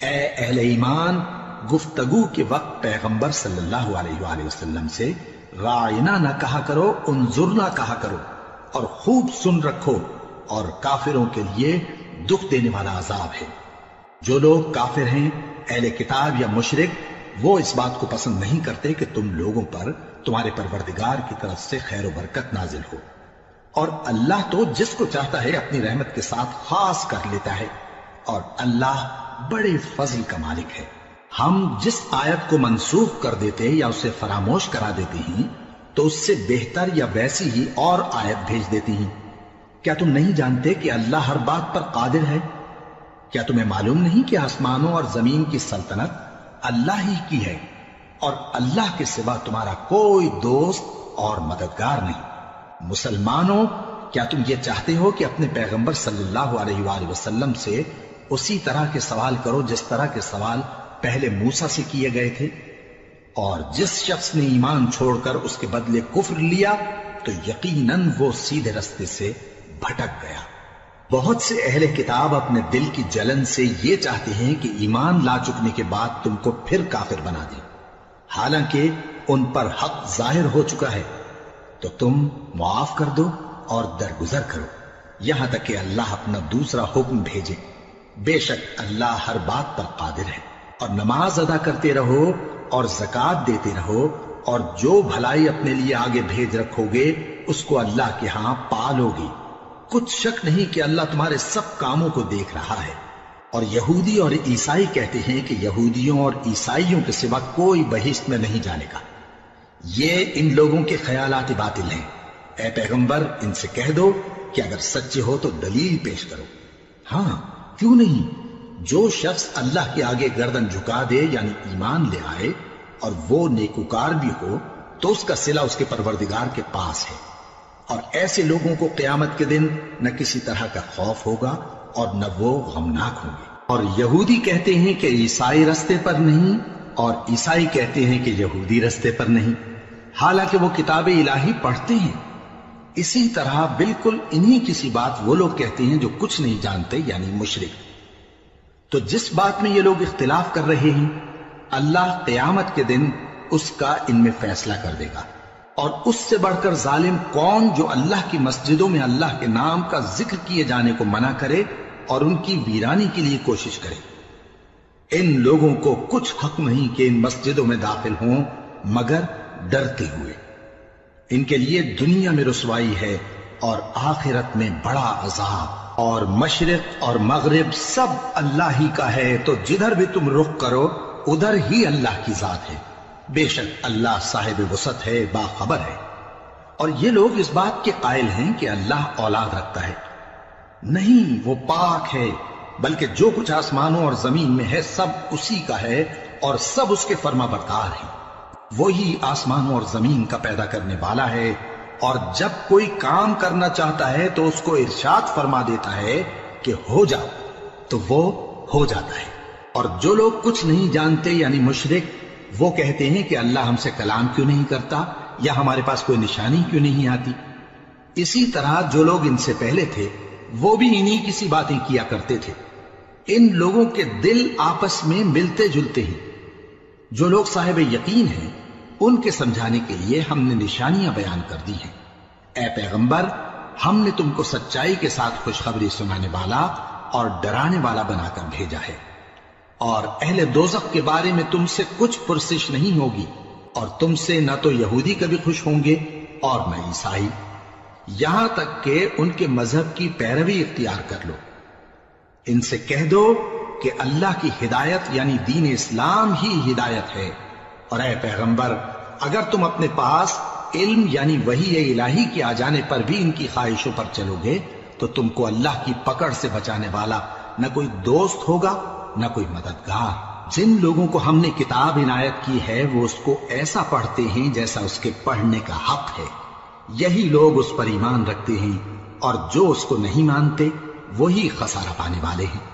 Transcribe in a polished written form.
اے اہل ایمان، گفتگو کے وقت پیغمبر صلی اللہ علیہ وآلہ وسلم سے رائنا نہ کہا کرو، انظرنا کہا کرو، اور خوب سن رکھو، اور کافروں کے لیے دکھ دینے والا عذاب ہے۔ جو لوگ کافر ہیں، اہل کتاب یا مشرک، وہ اس بات کو پسند نہیں کرتے کہ تم لوگوں پر تمہارے پروردگار کی طرف سے خیر و برکت نازل ہو، اور اللہ تو جس کو چاہتا ہے اپنی رحمت کے ساتھ خاص کر لیتا ہے، اور اللہ بڑے فضل کا مالک ہے۔ ہم جس آیت کو منسوخ کر دیتے یا اسے فراموش کرا دیتے ہیں تو اس سے بہتر یا ویسی ہی اور آیت بھیج دیتی ہیں۔ کیا تم نہیں جانتے کہ اللہ ہر بات پر قادر ہے؟ کیا تمہیں معلوم نہیں کہ آسمانوں اور زمین کی سلطنت اللہ ہی کی ہے، اور اللہ کے سوا تمہارا کوئی دوست اور مددگار نہیں؟ مسلمانوں، کیا تم یہ چاہتے ہو کہ اپنے پیغمبر صلی اللہ علیہ وآلہ وسلم سے اسی طرح کے سوال کرو جس طرح کے سوال پہلے موسیٰ سے کیے گئے تھے؟ اور جس شخص نے ایمان چھوڑ کر اس کے بدلے کفر لیا تو یقیناً وہ سیدھے رستے سے بھٹک گیا۔ بہت سے اہل کتاب اپنے دل کی جلن سے یہ چاہتے ہیں کہ ایمان لا چکنے کے بعد تم کو پھر کافر بنا دیں، حالانکہ ان پر حق ظاہر ہو چکا ہے، تو تم معاف کر دو اور درگزر کرو یہاں تک کہ اللہ اپنا دوسرا حکم بھیجے۔ بے شک اللہ ہر بات پر قادر ہے۔ اور نماز ادا کرتے رہو اور زکوٰۃ دیتے رہو، اور جو بھلائی اپنے لیے آگے بھیج رکھو گے اس کو اللہ کے ہاں پالو گے۔ کچھ شک نہیں کہ اللہ تمہارے سب کاموں کو دیکھ رہا ہے۔ اور یہودی اور عیسائی کہتے ہیں کہ یہودیوں اور عیسائیوں کے سوا کوئی بہشت میں نہیں جانے گا۔ یہ ان لوگوں کے خیالات باطل ہیں۔ اے پیغمبر، ان سے کہہ دو کہ اگر سچے ہو تو دلیل پیش کرو۔ ہاں، کیوں نہیں؟ جو شخص اللہ کے آگے گردن جھکا دے یعنی ایمان لے آئے اور وہ نیکوکار بھی ہو تو اس کا صلہ اس کے پروردگار کے پاس ہے، اور ایسے لوگوں کو قیامت کے دن نہ کسی طرح کا خوف ہوگا اور نہ وہ غمناک ہوں گے۔ اور یہودی کہتے ہیں کہ عیسائی رستے پر نہیں، اور عیسائی کہتے ہیں کہ یہودی رستے پر نہیں، حالانکہ وہ کتاب الہی پڑھتے ہیں۔ اسی طرح بالکل انہی کسی بات وہ لوگ کہتے ہیں جو کچھ نہیں جانتے یعنی مشرک۔ تو جس بات میں یہ لوگ اختلاف کر رہے ہیں اللہ قیامت کے دن اس کا ان میں فیصلہ کر دے گا۔ اور اس سے بڑھ کر ظالم کون جو اللہ کی مسجدوں میں اللہ کے نام کا ذکر کیے جانے کو منع کرے اور ان کی ویرانی کے لیے کوشش کرے۔ ان لوگوں کو کچھ حق نہیں کہ ان مسجدوں میں داخل ہوں مگر ڈرتے ہوئے۔ ان کے لیے دنیا میں رسوائی ہے اور آخرت میں بڑا عذاب۔ اور مشرق اور مغرب سب اللہ ہی کا ہے، تو جدھر بھی تم رخ کرو ادھر ہی اللہ کی ذات ہے۔ بے شک اللہ صاحب وسعت ہے، باخبر ہے۔ اور یہ لوگ اس بات کے قائل ہیں کہ اللہ اولاد رکھتا ہے۔ نہیں، وہ پاک ہے، بلکہ جو کچھ آسمانوں اور زمین میں ہے سب اسی کا ہے، اور سب اس کے فرما بردار ہیں۔ وہی آسمانوں اور زمین کا پیدا کرنے والا ہے، اور جب کوئی کام کرنا چاہتا ہے تو اس کو ارشاد فرما دیتا ہے کہ ہو جا، تو وہ ہو جاتا ہے۔ اور جو لوگ کچھ نہیں جانتے یعنی مشرک، وہ کہتے ہیں کہ اللہ ہم سے کلام کیوں نہیں کرتا، یا ہمارے پاس کوئی نشانی کیوں نہیں آتی۔ اسی طرح جو لوگ ان سے پہلے تھے وہ بھی انہی کسی باتیں کیا کرتے تھے۔ ان لوگوں کے دل آپس میں ملتے جلتے ہیں۔ جو لوگ صاحب یقین ہیں ان کے سمجھانے کے لیے ہم نے نشانیاں بیان کر دی ہیں۔ اے پیغمبر، ہم نے تم کو سچائی کے ساتھ خوشخبری سنانے والا اور ڈرانے والا بنا کر بھیجا ہے، اور اہل دوزخ کے بارے میں تم سے کچھ پرسش نہیں ہوگی، اور تم سے نہ تو یہودی کبھی خوش ہوں گے اور نہ عیسائی، یہاں تک کہ ان کے مذہب کی پیروی اختیار کر لو۔ ان سے کہہ دو کہ اللہ کی ہدایت یعنی دین اسلام ہی ہدایت ہے، اور اے پیغمبر، اگر تم اپنے پاس علم یعنی وحی الہی کے آ جانے پر بھی ان کی خواہشوں پر چلو گے تو تم کو اللہ کی پکڑ سے بچانے والا نہ کوئی دوست ہوگا نہ کوئی مددگار۔ جن لوگوں کو ہم نے کتاب عنایت کی ہے وہ اس کو ایسا پڑھتے ہیں جیسا اس کے پڑھنے کا حق ہے، یہی لوگ اس پر ایمان رکھتے ہیں، اور جو اس کو نہیں مانتے وہی خسارہ پانے والے ہیں۔